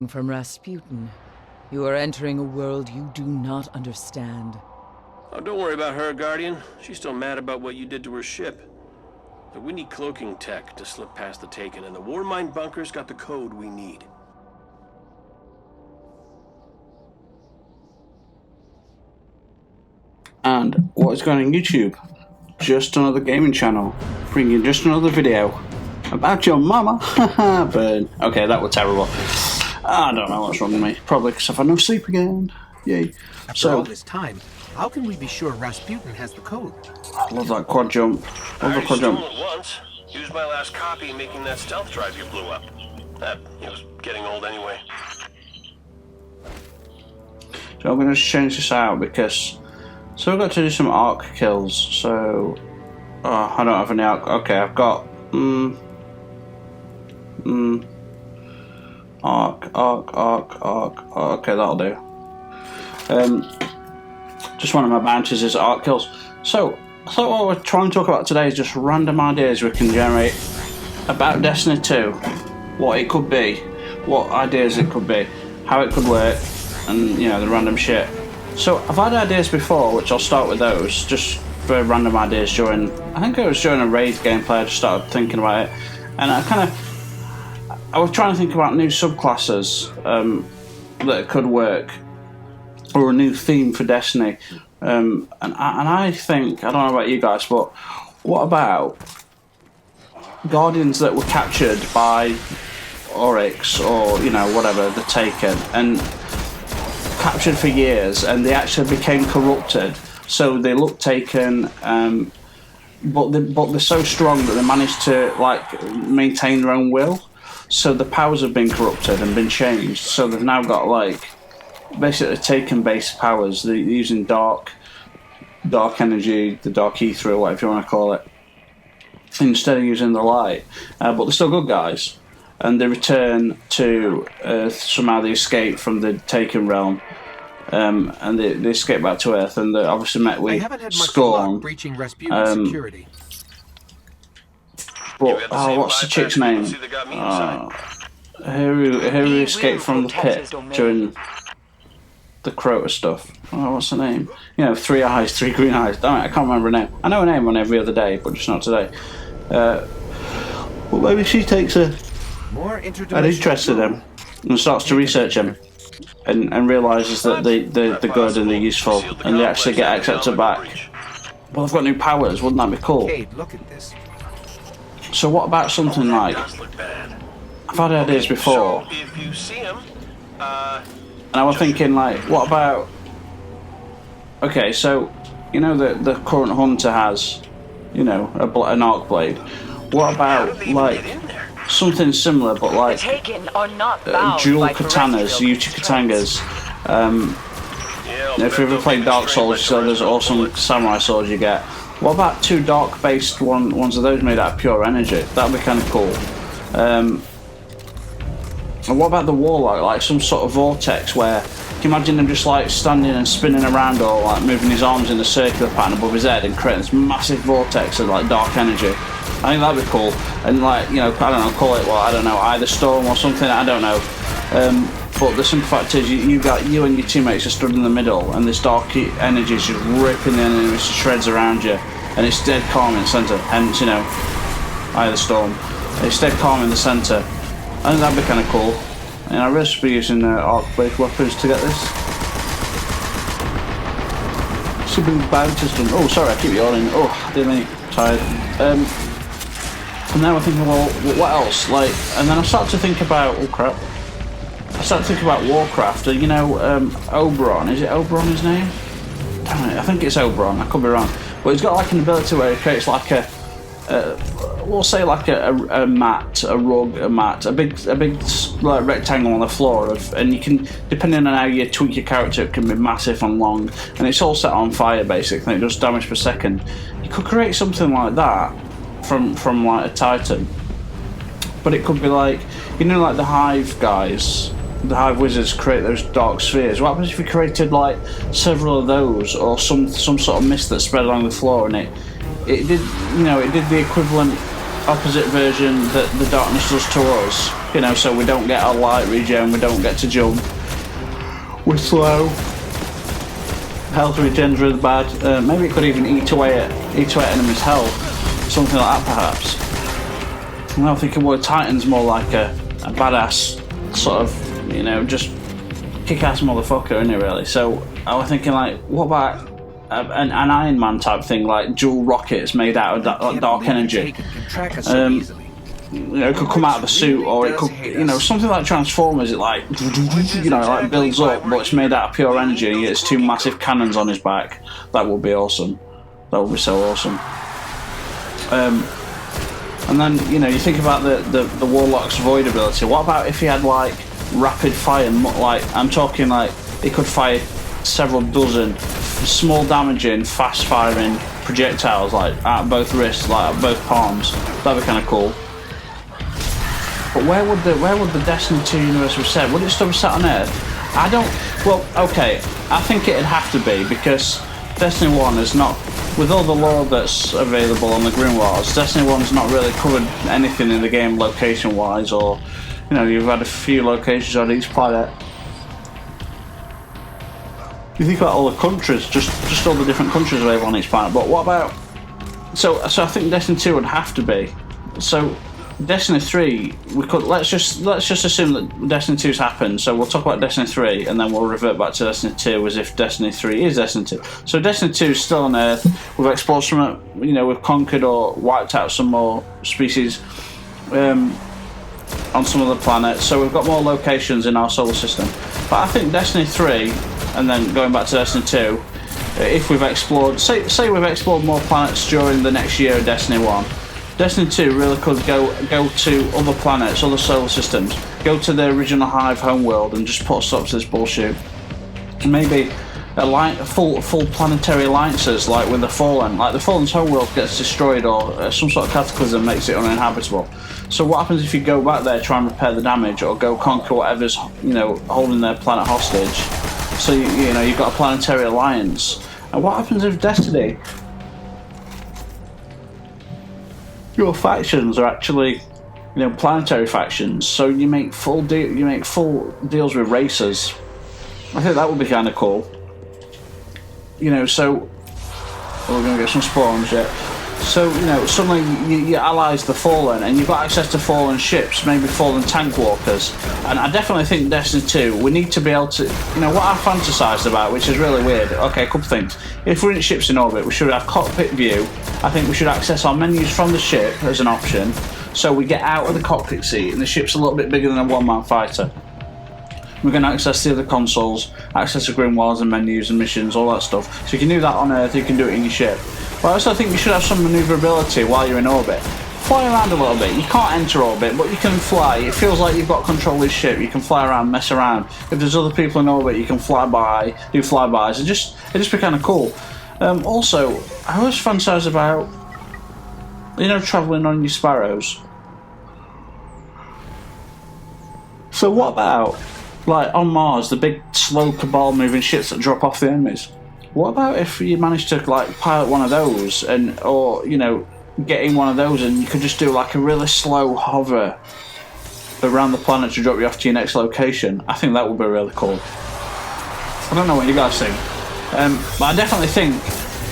From Rasputin. You are entering a world you do not understand. Oh, don't worry about her, Guardian. She's still mad about what you did to her ship. But we need cloaking tech to slip past the Taken, and the Warmind bunker's got the code we need. And what is going on YouTube? Just another gaming channel, bringing just another video about your mama. Burn. Okay, that was terrible. I don't know what's wrong with me. Probably because I've had no sleep again. Yay. After all this time, how can we be sure Rasputin has the code? I love that quad jump. Love the quad jump. I already stole it once. Used my last copy making that stealth drive you blew up. That was getting old anyway. So I'm going to change this out because... So I've got to do some arc kills, so... Oh, I don't have any arc... Okay, I've got... Arc. Okay, that'll do. Just one of my bounties is arc kills. So, I thought what we're trying to talk about today is just random ideas we can generate about Destiny 2. What it could be, what ideas it could be, how it could work, and, you know, the random shit. So, I've had ideas before, which I'll start with those, just for random ideas during... I think it was during a raid gameplay I just started thinking about it. And I was trying to think about new subclasses that could work, or a new theme for Destiny. And I think, I don't know about you guys, but what about Guardians that were captured by Oryx or, you know, whatever, the Taken, and captured for years, and they actually became corrupted. So they look Taken, but they're so strong that they managed to like maintain their own will. So the powers have been corrupted and been changed. So they've now got like basically Taken-based powers. They're using dark energy, the dark ether, or whatever you want to call it, instead of using the light. But they're still good guys, and they return to Earth. Somehow they escape from the Taken realm, and they escape back to Earth, and they're obviously met with scorn. Breaching Rasputin security. But what's the chick's name? Who escaped from the pit during the Crota stuff? Oh, what's her name? You know, 3 eyes, 3 green eyes. Damn it, I can't remember her name. I know her name on every other day, but just not today. Well, maybe she takes an interest in him and starts to research him, and realises that they're good and they're useful, and they actually get accepted back. Well, they've got new powers. Wouldn't that be cool? Look at this. So what about something like... I've had ideas before. If you see him, and I was thinking, like, what about... Okay, so, you know that the current hunter has, you know, an arc blade. What about, like, something similar, but like dual katanas, Uchi katangas? If you ever played Dark Souls, so there's awesome samurai swords you get. What about 2 dark-based ones of those made out of pure energy? That'd be kind of cool. And what about the Warlock, like some sort of vortex where, can you imagine him just like standing and spinning around, or like moving his arms in a circular pattern above his head and creating this massive vortex of like dark energy? I think that'd be cool. And like, you know, I don't know, call it, well, I don't know, either storm or something, I don't know. But the simple fact is, you and your teammates are stood in the middle, and this dark energy is just ripping the enemies to shreds around you, and it's dead calm in the centre. Hence, you know, either storm. It's dead calm in the centre. I think that'd be kind of cool. And I really should be using arc-based weapons to get this. Should be bounties done. Oh, sorry, I keep yawning. Oh, dear me, tired. And now I'm thinking, well, what else? Like, and then I start to think about, oh crap. I start to think about Warcraft. You know, Oberon. Is it Oberon his name? Damn it, I think it's Oberon. I could be wrong. But he's got like an ability where he creates like we'll say like a mat, a rug, a big like rectangle on the floor and you can, depending on how you tweak your character, it can be massive and long, and it's all set on fire basically. It does damage per second. You could create something like that from like a Titan, but it could be like, you know, like the Hive guys, the Hive wizards create those dark spheres. What happens if you created like several of those, or some sort of mist that spread along the floor, and it did, you know, it did the equivalent opposite version that the darkness does to us. You know, so we don't get a light regen, we don't get to jump. We're slow. Health regen's really bad. Maybe it could even eat away at enemies' health. Something like that, perhaps. I'm thinking, well, Titan's more like a badass sort of, you know, just kick-ass motherfucker, isn't it, really? So I was thinking, like, what about an Iron Man type thing, like dual rockets made out of dark energy? You know, it could come out of the suit, or it could, you know, something like Transformers. It like, you know, it like builds up, but it's made out of pure energy. And it's two massive cannons on his back. That would be awesome. That would be so awesome. And then, you know, you think about the Warlock's Void ability. What about if he had like rapid fire? Like, I'm talking like he could fire several dozen small damaging, fast firing projectiles, like at both wrists, like at both palms. That'd be kind of cool. But where would the Destiny 2 universe be set? Would it still be set on Earth? I don't. Well, okay. I think it'd have to be, because Destiny 1 is not, with all the lore that's available on the Grimoires, Destiny 1's not really covered anything in the game location-wise, or, you know, you've had a few locations on each planet. You think about all the countries, just all the different countries available on each planet. But what about? So I think Destiny 2 would have to be. So Destiny 3, we could let's just assume that Destiny 2's happened. So we'll talk about Destiny 3, and then we'll revert back to Destiny 2 as if Destiny 3 is Destiny 2. So Destiny 2 is still on Earth. We've explored some, you know, we've conquered or wiped out some more species on some of the planets. So we've got more locations in our solar system. But I think Destiny 3, and then going back to Destiny 2, if we've explored, say we've explored more planets during the next year of Destiny 1. Destiny 2 really could go to other planets, other solar systems, go to the original Hive homeworld and just put a stop to this bullshit. Maybe full planetary alliances, like with the Fallen. Like the Fallen's homeworld gets destroyed, or some sort of cataclysm makes it uninhabitable. So what happens if you go back there, try and repair the damage, or go conquer whatever's, you know, holding their planet hostage? So you know, you've got a planetary alliance. And what happens if Destiny, your factions are actually, you know, planetary factions? So you make full deals with races. I think that would be kind of cool. You know, so we're gonna get some spawns yet. So, you know, suddenly your allies the Fallen, and you've got access to Fallen ships, maybe Fallen tank walkers. And I definitely think Destiny 2, we need to be able to, you know, what I fantasised about, which is really weird. Okay, a couple of things. If we're in ships in orbit, we should have cockpit view. I think we should access our menus from the ship as an option, so we get out of the cockpit seat and the ship's a little bit bigger than a one-man fighter. We're going to access the other consoles, access the grimoires and menus and missions, all that stuff. So you can do that on Earth, you can do it in your ship. But I also think you should have some manoeuvrability while you're in orbit. Fly around a little bit. You can't enter orbit, but you can fly. It feels like you've got control of your ship. You can fly around, mess around. If there's other people in orbit, you can fly by, do flybys. It just be kind of cool. Also, I always fantasize about, you know, travelling on your sparrows. So what about, like, on Mars, the big, slow, cabal-moving ships that drop off the enemies? What about if you managed to, like, pilot one of those, or, you know, get in one of those, and you could just do, like, a really slow hover around the planet to drop you off to your next location? I think that would be really cool. I don't know what you guys think. But I definitely think,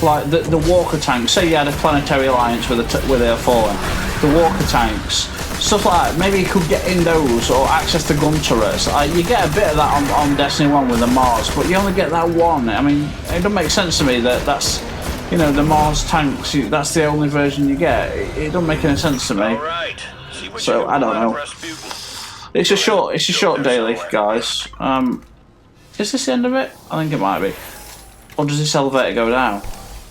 like, the walker tanks, say you had a planetary alliance with a Fallen, the walker tanks, stuff like that, maybe you could get in those, or access the gun turrets. You get a bit of that on Destiny 1 with the Mars, but you only get that one. I mean, it doesn't make sense to me that's, you know, the Mars tanks, that's the only version you get. It doesn't make any sense to me. So, I don't know. It's a short daily, guys. Is this the end of it? I think it might be. Or does this elevator go down?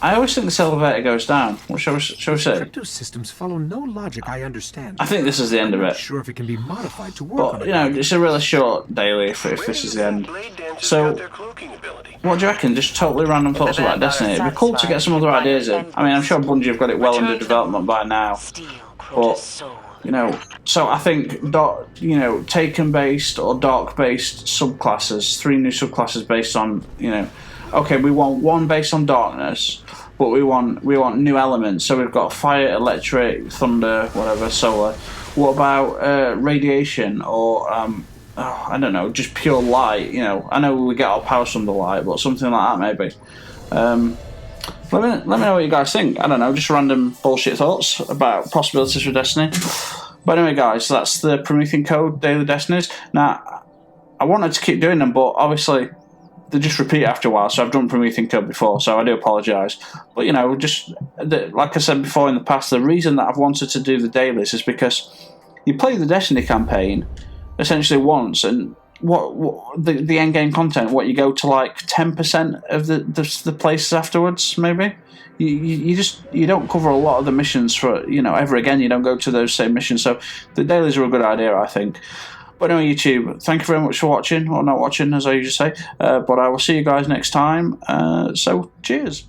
I always think this elevator goes down. What shall we say? Crypto systems follow no logic I understand. I think this is the end of it. I'm not sure if it can be modified to work on it. But, you know, it's a really short daily if this is the end. So, what do you reckon? Just totally random thoughts about Destiny. It'd be cool to get some other ideas in. I mean, I'm sure Bungie have got it well under development by now. But, you know, so I think, you know, Taken-based or Dark-based subclasses, 3 new subclasses based on, you know, okay, we want one based on darkness, but we want new elements. So we've got fire, electric, thunder, whatever, solar. What about radiation or I don't know, just pure light? You know, I know we get our power from the light, but something like that maybe. Let me know what you guys think. I don't know, just random bullshit thoughts about possibilities for Destiny. But anyway, guys, that's the Promethean Code Daily Destinies. Now, I wanted to keep doing them, but obviously they just repeat after a while, so I've done Promethean Code before, so I do apologise. But, you know, just like I said before in the past, the reason that I've wanted to do the dailies is because you play the Destiny campaign essentially once, and what the end game content, what you go to like 10% of the places afterwards, maybe. You don't cover a lot of the missions for, you know, ever again. You don't go to those same missions, so the dailies are a good idea, I think. But anyway, YouTube, thank you very much for watching, or not watching, as I usually say. But I will see you guys next time. So, cheers.